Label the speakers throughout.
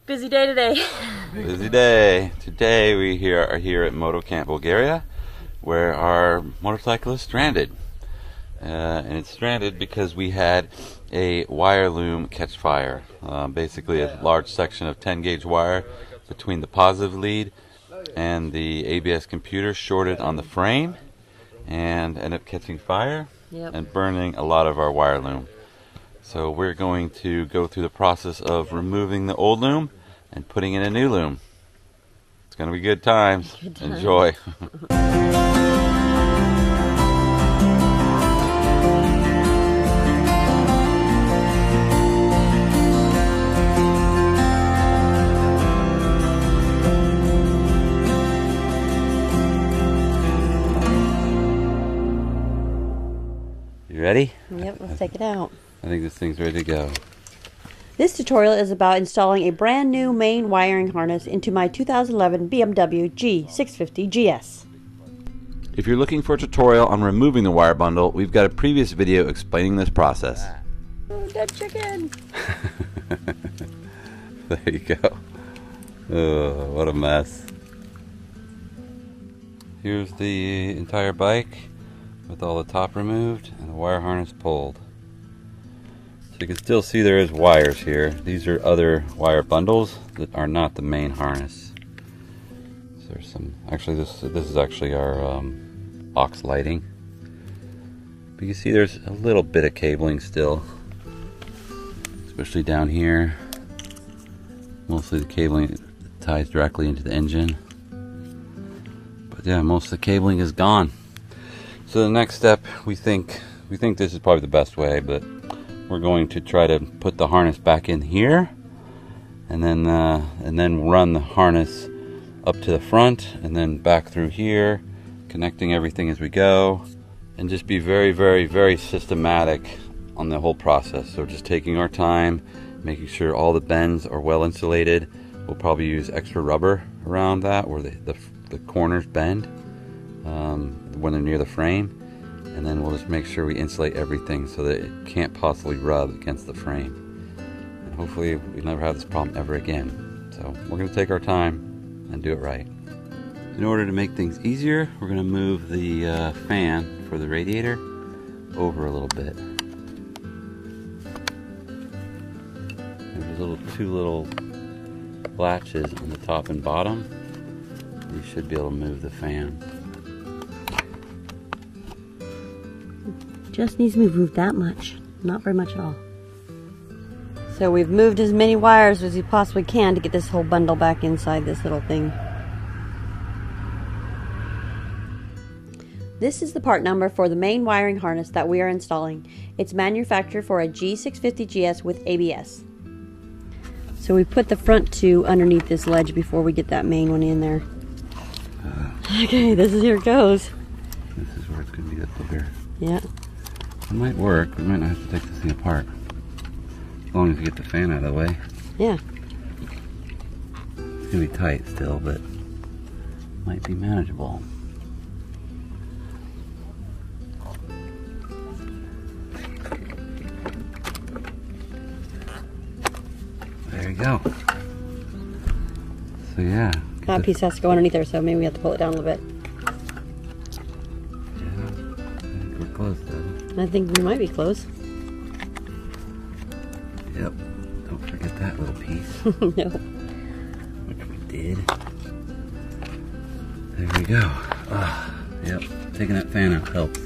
Speaker 1: Busy day today.
Speaker 2: Busy day. Today we are here at Moto Camp, Bulgaria, where our motorcycle is stranded. And it's stranded because we had a wire loom catch fire. Basically a large section of 10 gauge wire between the positive lead and the ABS computer shorted on the frame and ended up catching fire and burning a lot of our wire loom. So we're going to go through the process of removing the old loom and putting in a new loom. It's going to be good times. Enjoy. You ready?
Speaker 1: Yep, let's take it out.
Speaker 2: I think this thing's ready to go.
Speaker 1: This tutorial is about installing a brand new main wiring harness into my 2011 BMW G650GS.
Speaker 2: If you're looking for a tutorial on removing the wire bundle, we've got a previous video explaining this process.
Speaker 1: Oh, dead chicken!
Speaker 2: There you go. Oh, what a mess. Here's the entire bike with all the top removed and the wire harness pulled. So you can still see there is wires here. These are other wire bundles that are not the main harness. So there's some, actually this is actually our aux lighting. But you see there's a little bit of cabling still, especially down here. Mostly the cabling ties directly into the engine. But yeah, most of the cabling is gone. So the next step, we think this is probably the best way, but we're going to try to put the harness back in here, and then run the harness up to the front, and then back through here, connecting everything as we go, and just be very, very, very systematic on the whole process. So just taking our time, making sure all the bends are well insulated. We'll probably use extra rubber around that where the corners bend when they're near the frame, and then we'll just make sure we insulate everything so that it can't possibly rub against the frame, and hopefully we never have this problem ever again. So we're going to take our time and do it right. In order to make things easier, we're going to move the fan for the radiator over a little bit. There's two little latches on the top and bottom. You should be able to move the fan.
Speaker 1: Just needs to be moved that much. Not very much at all. So we've moved as many wires as we possibly can to get this whole bundle back inside this little thing. This is the part number for the main wiring harness that we are installing. It's manufactured for a G650GS with ABS. So we put the front two underneath this ledge before we get that main one in there. Okay, here it goes.
Speaker 2: This is where it's going to be the booger.
Speaker 1: Yeah.
Speaker 2: It might work. We might not have to take this thing apart. As long as we get the fan out of the way.
Speaker 1: Yeah.
Speaker 2: It's going to be tight still, but might be manageable. There you go. So yeah.
Speaker 1: That piece has to go underneath there, so maybe we have to pull it down a little bit.
Speaker 2: Yeah, I think we're close though.
Speaker 1: I think we might be close.
Speaker 2: Yep. Don't forget that little piece.
Speaker 1: No.
Speaker 2: Which we did. There we go. Yep. Taking that fan out helps.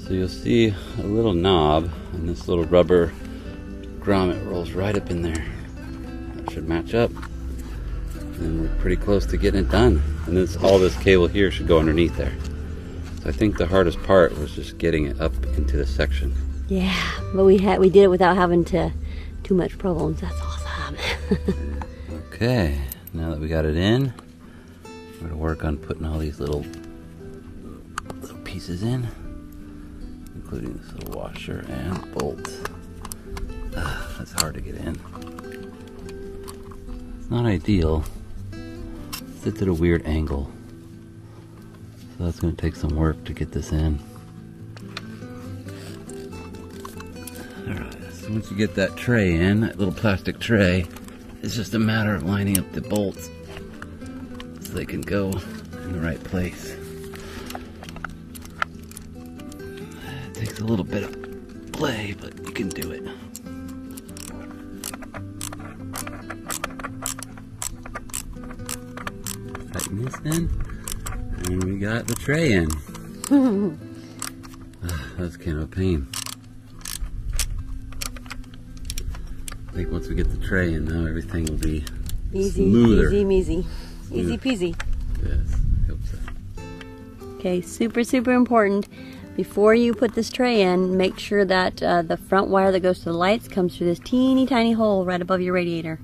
Speaker 2: So you'll see a little knob, and this little rubber grommet rolls right up in there. That should match up. And we're pretty close to getting it done. And all this cable here should go underneath there. So I think the hardest part was just getting it up into the section.
Speaker 1: Yeah, but we did it without having too much problems. That's awesome.
Speaker 2: Okay, now that we got it in, we're gonna work on putting all these little pieces in, including this little washer and bolt. That's hard to get in. It's not ideal. It sits at a weird angle. So that's going to take some work to get this in. Alright, so once you get that tray in, that little plastic tray, It's just a matter of lining up the bolts so they can go in the right place. It takes a little bit of play, but you can do it. Tighten this in, and we got the tray in. That's kind of a pain. I think once we get the tray in now, everything will be smoother.
Speaker 1: Easy peasy.
Speaker 2: Yes, I hope so.
Speaker 1: Okay, super important. Before you put this tray in, make sure that the front wire that goes to the lights comes through this teeny tiny hole right above your radiator.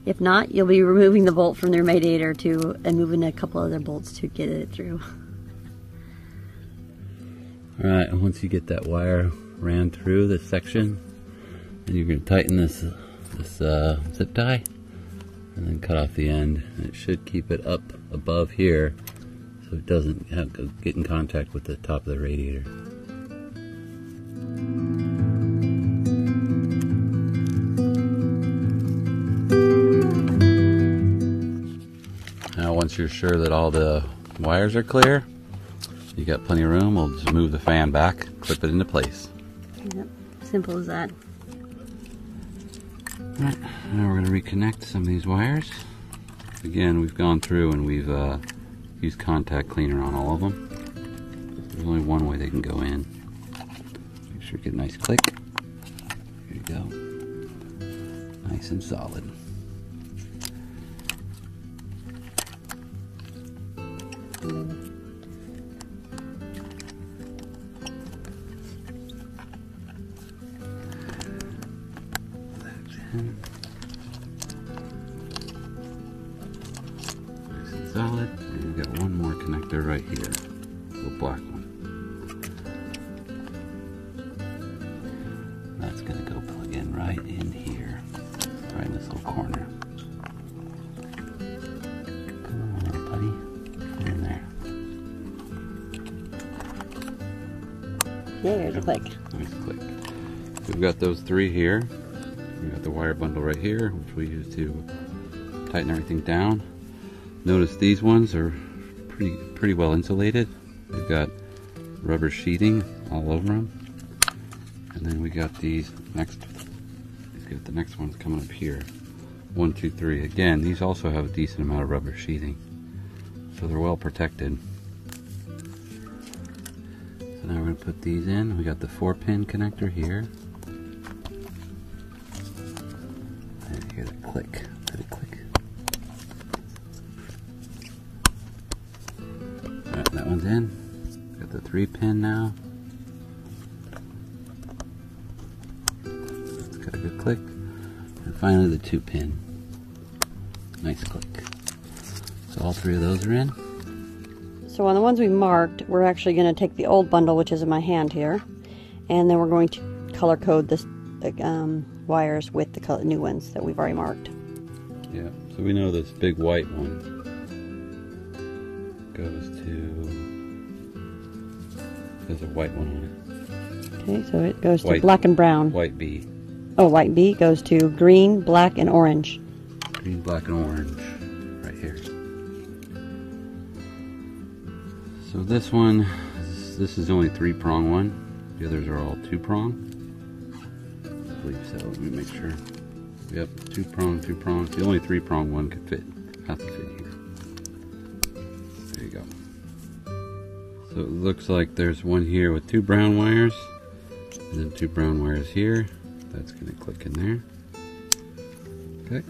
Speaker 1: If not, you'll be removing the bolt from the radiator and moving a couple other bolts to get it through.
Speaker 2: Alright, and once you get that wire ran through this section, then you're going to tighten this zip tie and then cut off the end. And it should keep it up above here so it doesn't get in contact with the top of the radiator. Now once you're sure that all the wires are clear, you got plenty of room, we'll just move the fan back, clip it into place.
Speaker 1: Yep, simple as that.
Speaker 2: Alright, now we're going to reconnect some of these wires. Again, we've gone through and we've used contact cleaner on all of them. There's only one way they can go in. Make sure you get a nice click. Here you go. Nice and solid. Nice and solid. And we've got one more connector right here. The black one. That's going to go plug in right in here. Right in this little corner. Come on there, buddy. Get in there.
Speaker 1: There's a click.
Speaker 2: Nice click. So we've got those three here. We've got the wire bundle right here, which we use to tighten everything down. Notice these ones are pretty well insulated. We've got rubber sheeting all over them. And then we got these next, let's get the next ones coming up here. 1, 2, 3. Again, these also have a decent amount of rubber sheeting. So they're well protected. So now we're going to put these in. We got the 4-pin connector here. And you hear the click. Did it click? Alright, that one's in. Got the 3-pin now. That's got a good click. And finally the 2-pin. Nice click. So all three of those are in.
Speaker 1: So on the ones we marked, we're actually going to take the old bundle, which is in my hand here, and then we're going to color code the wires with the new ones that we've already marked.
Speaker 2: Yeah, so we know this big white one goes to, there's a white one on it.
Speaker 1: Okay, so it goes to black and brown.
Speaker 2: White B.
Speaker 1: Oh, white B goes to green, black, and orange.
Speaker 2: Green, black, and orange, right here. So this one, this is only 3-prong one. The others are all 2-prong. I believe so. Let me make sure. Yep, 2-prong, 2-prong. The only 3-prong one could fit. Have to fit here. There you go. So it looks like there's one here with 2 brown wires, and then 2 brown wires here. That's going to click in there. Okay.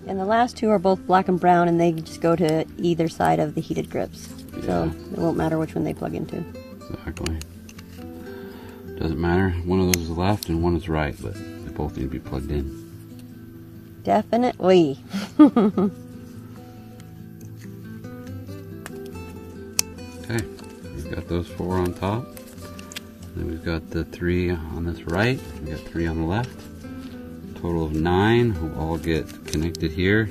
Speaker 1: And the last 2 are both black and brown, and they just go to either side of the heated grips. Yeah. So it won't matter which one they plug into.
Speaker 2: Exactly. Doesn't matter. One of those is left and one is right, but they both need to be plugged in.
Speaker 1: Definitely.
Speaker 2: Okay, we've got those 4 on top. Then we've got the 3 on this right. We've got 3 on the left. Total of 9 will all get connected here,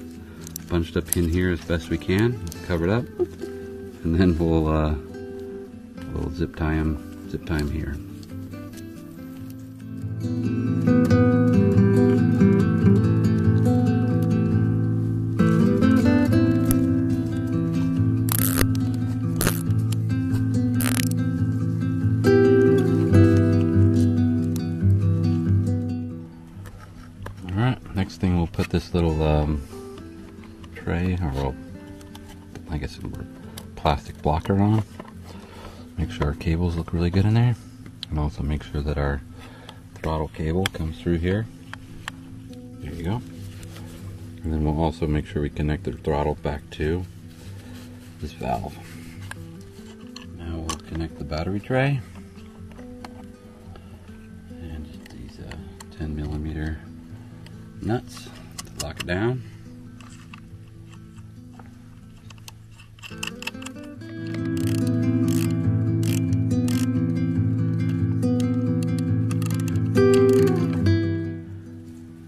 Speaker 2: bunched up in here as best we can, covered up, and then we'll zip tie them here. thing, we'll put this little tray, or I guess a plastic blocker on. Make sure our cables look really good in there, and also make sure that our throttle cable comes through here. There you go. And then we'll also make sure we connect the throttle back to this valve. Now we'll connect the battery tray and just these 10mm nuts to lock it down.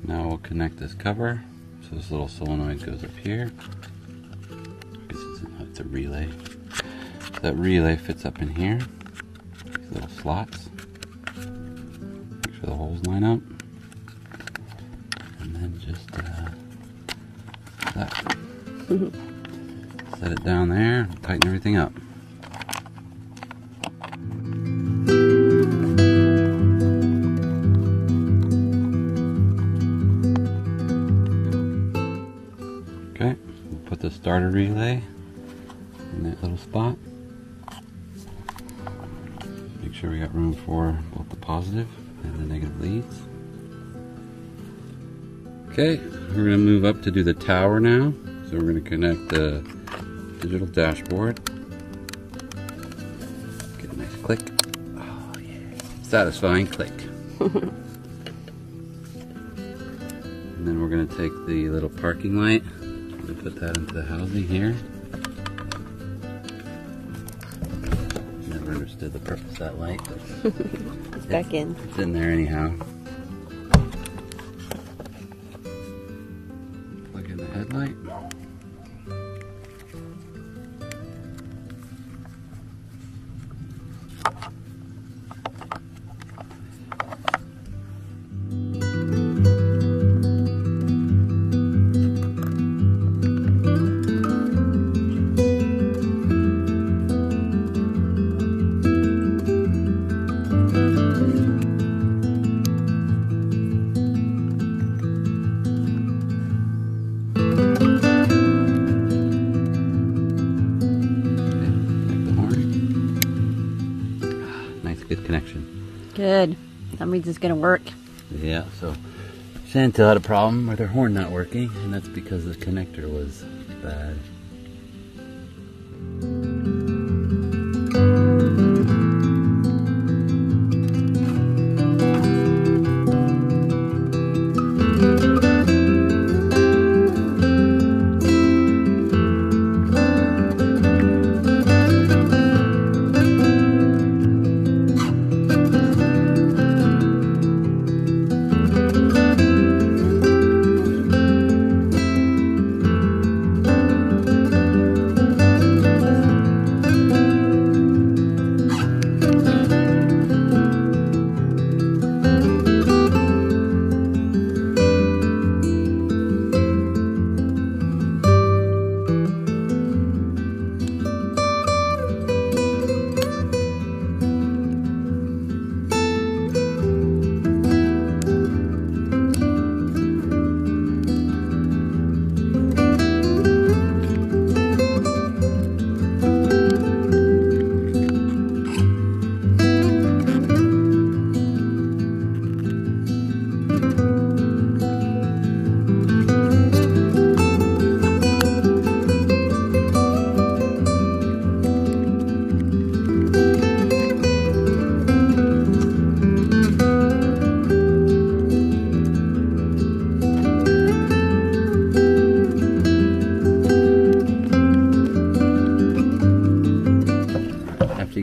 Speaker 2: Now we'll connect this cover. So this little solenoid goes up here. I guess it's a relay. So that relay fits up in here. These little slots. Make sure the holes line up. And then just set it down there, tighten everything up. Okay, we'll put the starter relay in that little spot. Make sure we got room for both the positive and the negative leads. Okay, we're going to move up to do the tower now. So we're going to connect the digital dashboard. Get a nice click. Oh yeah, satisfying click. And then we're going to take the little parking light and put that into the housing here. Never understood the purpose of that light, but
Speaker 1: it's back in.
Speaker 2: It's in there anyhow. Plug in the headlight. Good connection.
Speaker 1: Good. That means it's gonna work.
Speaker 2: Yeah, so Chantil had a problem with her horn not working, and that's because the connector was bad.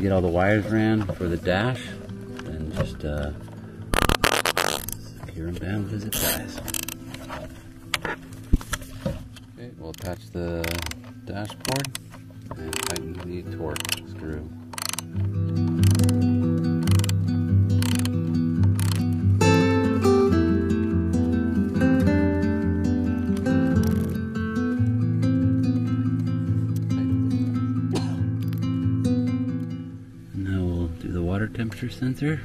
Speaker 2: Get all the wires ran for the dash, and just secure them down with the zip ties. Okay, we'll attach the dashboard and tighten the torque screw. Temperature sensor.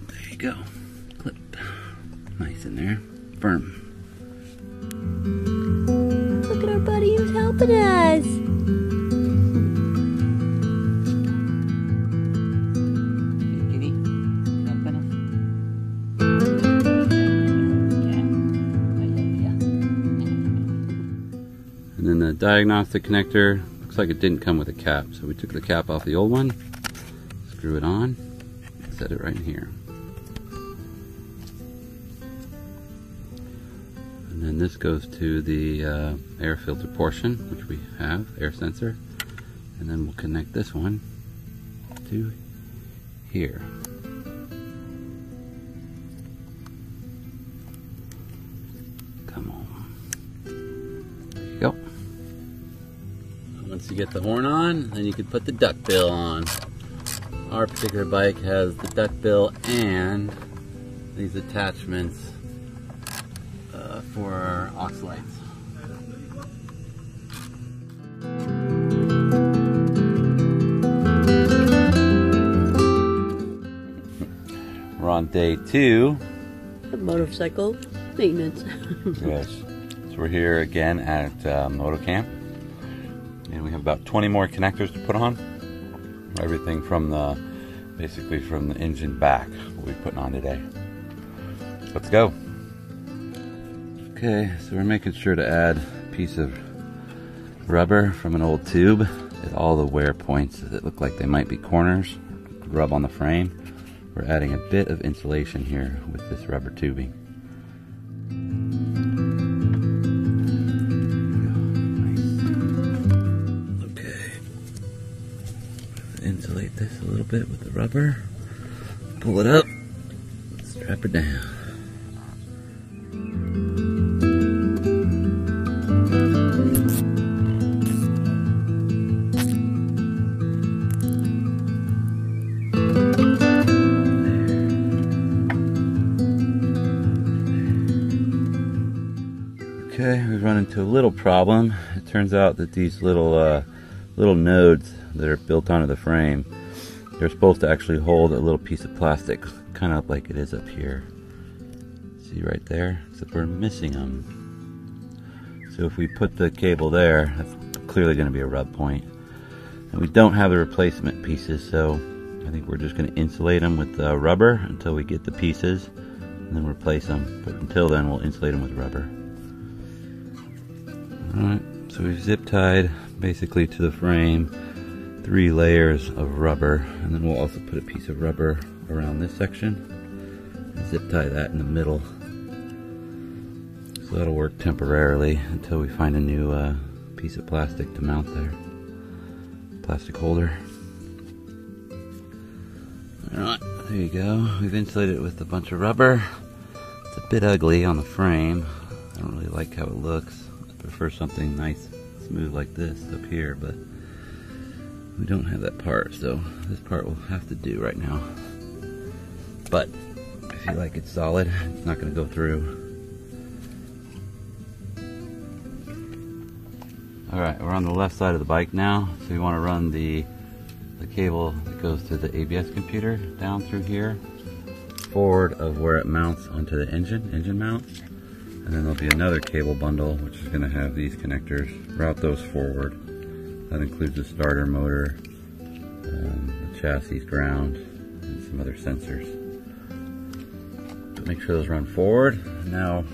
Speaker 2: There you go. Clip. Nice. It's in there, firm.
Speaker 1: Look at our buddy who's helping us.
Speaker 2: And then the diagnostic connector, looks like it didn't come with a cap, so we took the cap off the old one, screw it on, set it right in here. And then this goes to the air filter portion, which we have, air sensor. And then we'll connect this one to here. Come on. There you go. Once you get the horn on, then you can put the duckbill on. Our particular bike has the duckbill and these attachments for our aux lights. We're on day 2.
Speaker 1: The motorcycle maintenance.
Speaker 2: Yes. So we're here again at Moto Camp. And we have about 20 more connectors to put on. Everything from the, basically from the engine back, we'll be putting on today. Let's go. Okay, so we're making sure to add a piece of rubber from an old tube at all the wear points that look like they might be corners, rub on the frame. We're adding a bit of insulation here with this rubber tubing. Insulate this a little bit with the rubber, pull it up, strap it down. Okay, we run into a little problem. It turns out that these little nodes that are built onto the frame, they're supposed to actually hold a little piece of plastic, kind of like it is up here. See right there? Except we're missing them. So if we put the cable there, that's clearly going to be a rub point. And we don't have the replacement pieces, so I think we're just going to insulate them with rubber until we get the pieces, and then replace them. But until then, we'll insulate them with rubber. Alright, so we've zip tied basically to the frame 3 layers of rubber, and then we'll also put a piece of rubber around this section and zip tie that in the middle. So that'll work temporarily until we find a new piece of plastic to mount there. Plastic holder. Alright, there you go. We've insulated it with a bunch of rubber. It's a bit ugly on the frame. I don't really like how it looks. I prefer something nice, smooth like this up here, but we don't have that part, so this part will have to do right now. But I feel like it's solid. It's not going to go through. Alright, we're on the left side of the bike now, so we want to run the cable that goes to the ABS computer down through here, forward of where it mounts onto the engine mount. And then there'll be another cable bundle which is going to have these connectors. Route those forward. That includes the starter motor, the chassis ground, and some other sensors. So make sure those run forward. Now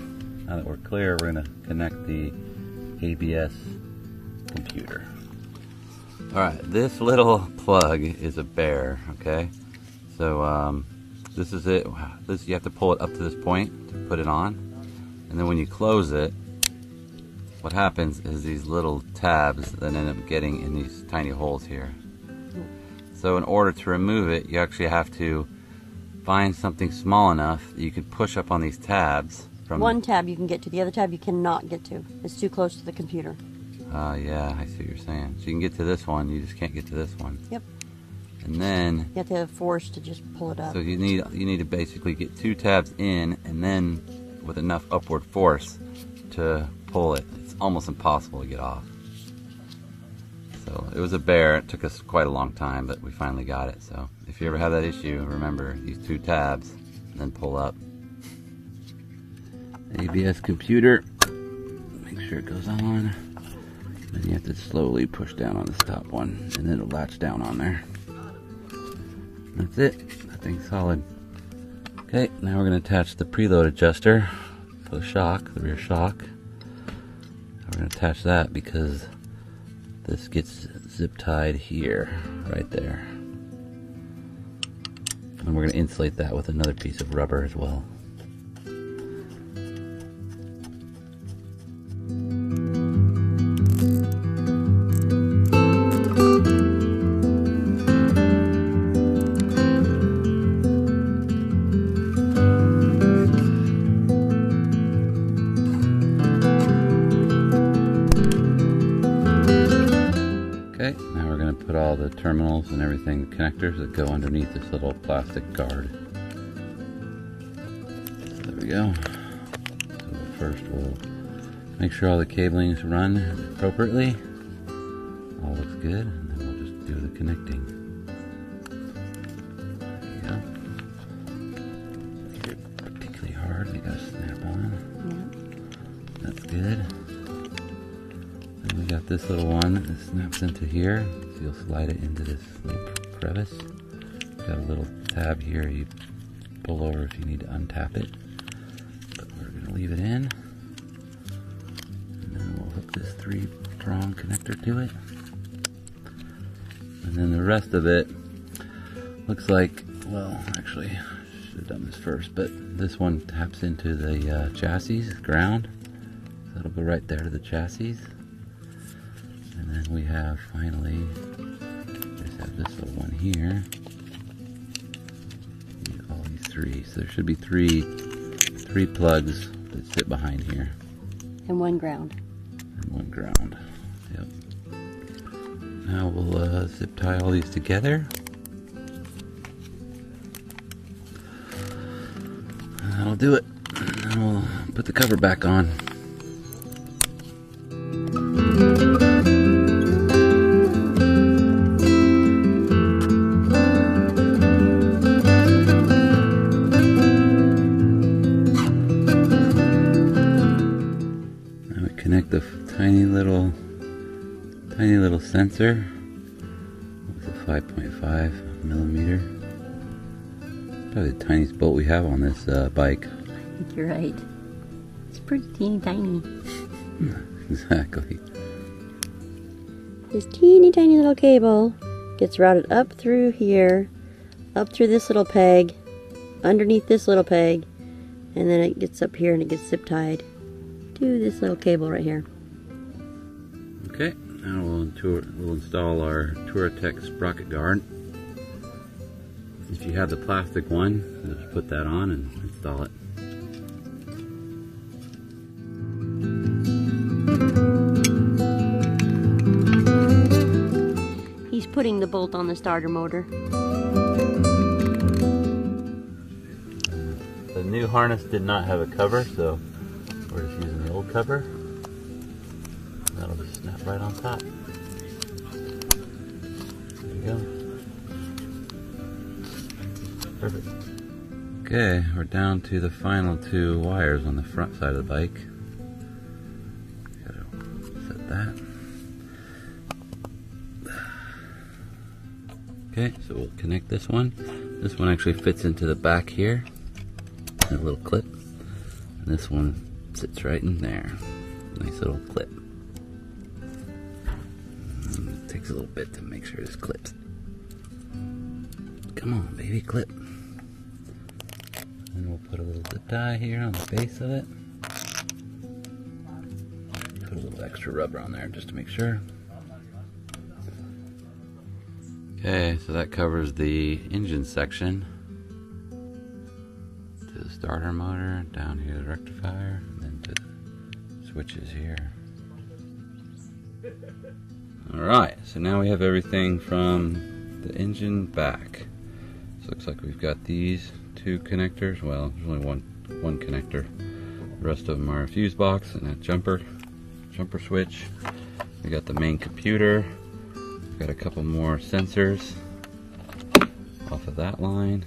Speaker 2: that we're clear, we're going to connect the ABS computer. Alright, this little plug is a bear, okay? So this is it. You have to pull it up to this point to put it on. And then when you close it, what happens is these little tabs that end up getting in these tiny holes here. So in order to remove it, you actually have to find something small enough that you can push up on these tabs. From
Speaker 1: one tab you can get to, the other tab you cannot get to. It's too close to the computer.
Speaker 2: Yeah, I see what you're saying. So you can get to this one, you just can't get to this one.
Speaker 1: Yep.
Speaker 2: And then
Speaker 1: you have to have force to just pull it up.
Speaker 2: So you need to basically get 2 tabs in, and then with enough upward force to pull it. It's almost impossible to get off. So it was a bear. It took us quite a long time, but we finally got it. So if you ever have that issue, remember these 2 tabs and then pull up. ABS computer. Make sure it goes on. Then you have to slowly push down on this top one, and then it'll latch down on there. That's it. That thing's solid. Okay, now we're going to attach the preload adjuster for the shock, the rear shock. We're going to attach that because this gets zip tied here, right there. And we're going to insulate that with another piece of rubber as well. Okay, now we're going to put all the terminals and everything, the connectors that go underneath this little plastic guard. So there we go. So first we'll make sure all the cablings run appropriately. All looks good, and then we'll just do the connecting. There you go. Make it particularly hard, we got to snap on. Yeah. That's good. And we got this little one that snaps into here, so you'll slide it into this little crevice. Got a little tab here you pull over if you need to untap it. But we're going to leave it in. And then we'll hook this 3-prong connector to it. And then the rest of it looks like, well, actually, I should have done this first, but this one taps into the chassis, ground. So that'll go right there to the chassis. And then we have finally, just have this little one here. All these 3. So there should be three plugs that sit behind here.
Speaker 1: And 1 ground.
Speaker 2: And 1 ground. Yep. Now we'll zip tie all these together. And that'll do it. And then we'll put the cover back on. Connect the tiny little sensor with a 5.5 millimeter. Probably the tiniest bolt we have on this bike.
Speaker 1: I think you're right. It's pretty teeny tiny.
Speaker 2: Exactly.
Speaker 1: This teeny tiny little cable gets routed up through here, up through this little peg, underneath this little peg, and then it gets up here and it gets zip tied to this little cable right here.
Speaker 2: Okay, now we'll install our Touratech sprocket guard. If you have the plastic one, just put that on and install it.
Speaker 1: He's putting the bolt on the starter motor.
Speaker 2: The new harness did not have a cover, so we're just using the old cover. That'll just snap right on top. There you go. Perfect. Okay, we're down to the final 2 wires on the front side of the bike. Gotta set that. Okay, so we'll connect this one. This one actually fits into the back here. A little clip. And this one sits right in there. Nice little clip. It takes a little bit to make sure this clips. Come on, baby, clip. And we'll put a little zip tie here on the base of it. Put a little extra rubber on there just to make sure. Okay, so that covers the engine section. To the starter motor, down here the rectifier, and then to the switches here. Alright, so now we have everything from the engine back. So it looks like we've got these 2 connectors. Well, there's only one connector. The rest of them are a fuse box and a jumper switch. We got the main computer. We've got a couple more sensors off of that line.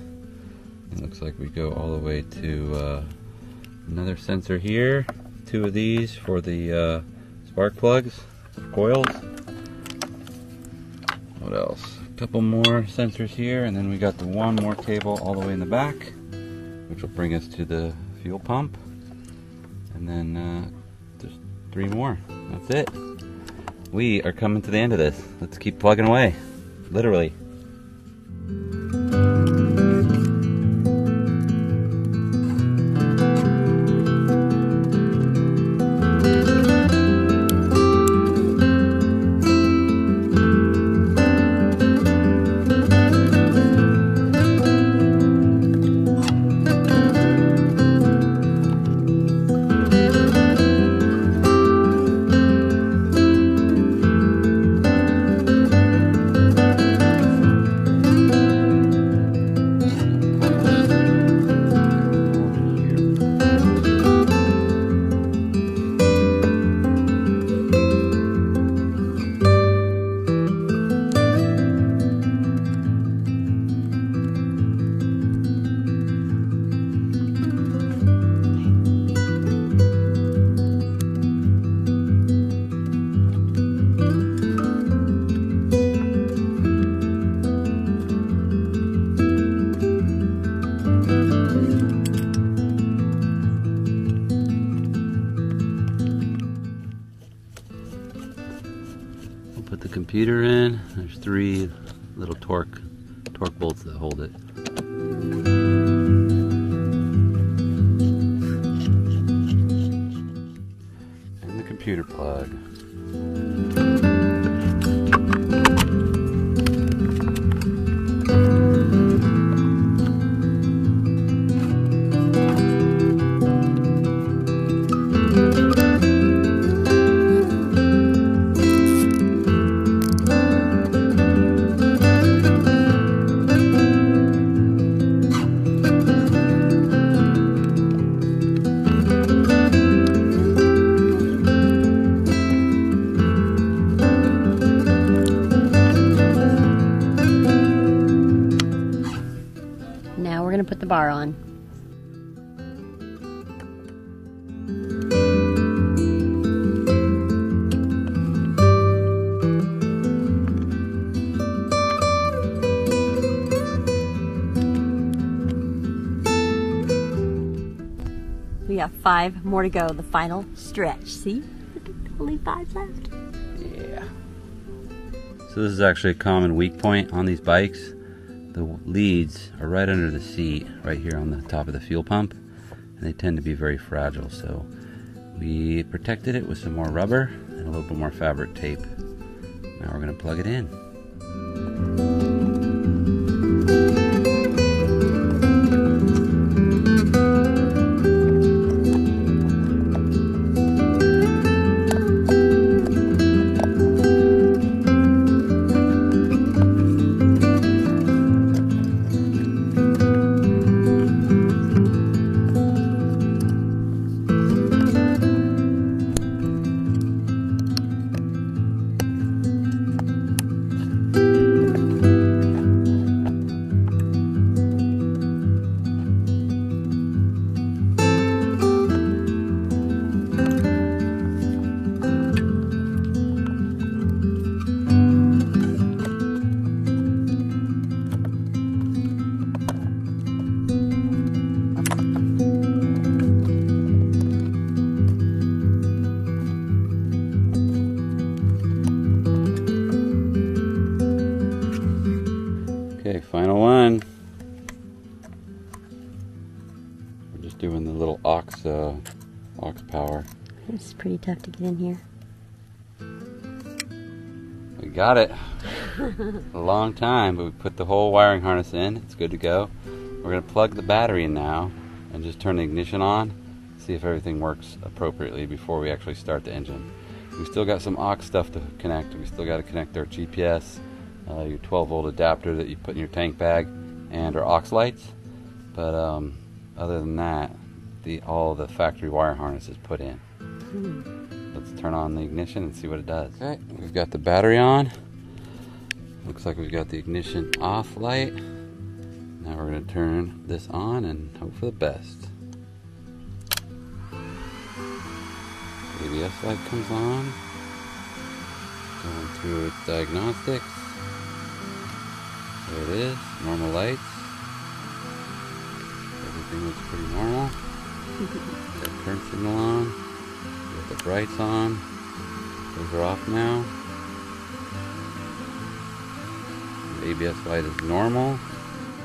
Speaker 2: It looks like we go all the way to Another sensor here, 2 of these for the spark plugs, coils. What else? A couple more sensors here, and then we got the one more cable all the way in the back, which will bring us to the fuel pump. And then there's 3 more. That's it. We are coming to the end of this. Let's keep plugging away, literally. Put the computer in. There's 3 little torque bolts that hold it. And the computer plug.
Speaker 1: Now we're going to put the bar on. We got 5 more to go, the final stretch. See? Only 5 left.
Speaker 2: Yeah. So this is actually a common weak point on these bikes. The leads are right under the seat, right here on the top of the fuel pump, and they tend to be very fragile, so we protected it with some more rubber and a little bit more fabric tape. Now we're going to plug it in. Okay, final one. We're just doing the little aux power.
Speaker 1: It's pretty tough to get in here.
Speaker 2: We got it. A long time, but we put the whole wiring harness in. It's good to go. We're going to plug the battery in now and just turn the ignition on, see if everything works appropriately before we actually start the engine. We still got some aux stuff to connect. We still got to connect our GPS, your 12-volt adapter that you put in your tank bag, and our aux lights. But other than that, all the factory wire harness is put in. Let's turn on the ignition and see what it does. Okay, we've got the battery on. Looks like we've got the ignition off light. Now we're going to turn this on and hope for the best. ABS light comes on. Going through its diagnostics. There it is, normal lights. Everything looks pretty normal. Got turn signal on. Got the brights on. Those are off now. The ABS light is normal.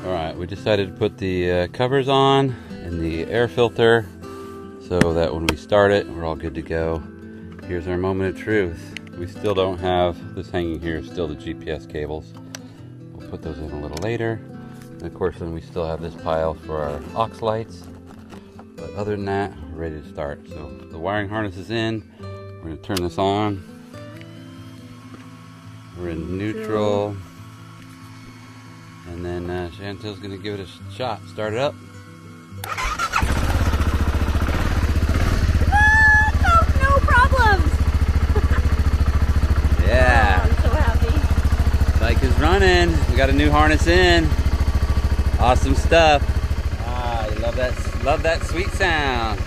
Speaker 2: Alright, we decided to put the covers on and the air filter so that when we start it, we're all good to go. Here's our moment of truth. We still don't have this hanging here, still the GPS cables. We'll put those in a little later. And of course, then we still have this pile for our aux lights. But other than that, we're ready to start. So the wiring harness is in. We're going to turn this on. We're in neutral. And then Chantil's going to give it a shot. Start it up.
Speaker 1: No problems!
Speaker 2: Yeah.
Speaker 1: Oh, I'm so happy.
Speaker 2: Bike is running. We got a new harness in. Awesome stuff. Ah, you love that sweet sound.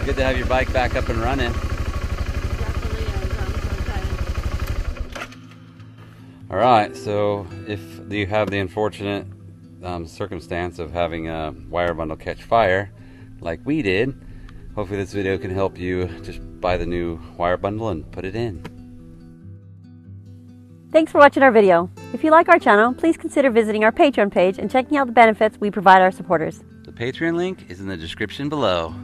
Speaker 2: Good to have your bike back up and running.
Speaker 1: Definitely is. I'm so excited.
Speaker 2: All right, so if you have the unfortunate circumstance of having a wire bundle catch fire, like we did, hopefully this video can help you just buy the new wire bundle and put it in.
Speaker 1: Thanks for watching our video. If you like our channel, please consider visiting our Patreon page and checking out the benefits we provide our supporters.
Speaker 2: The Patreon link is in the description below.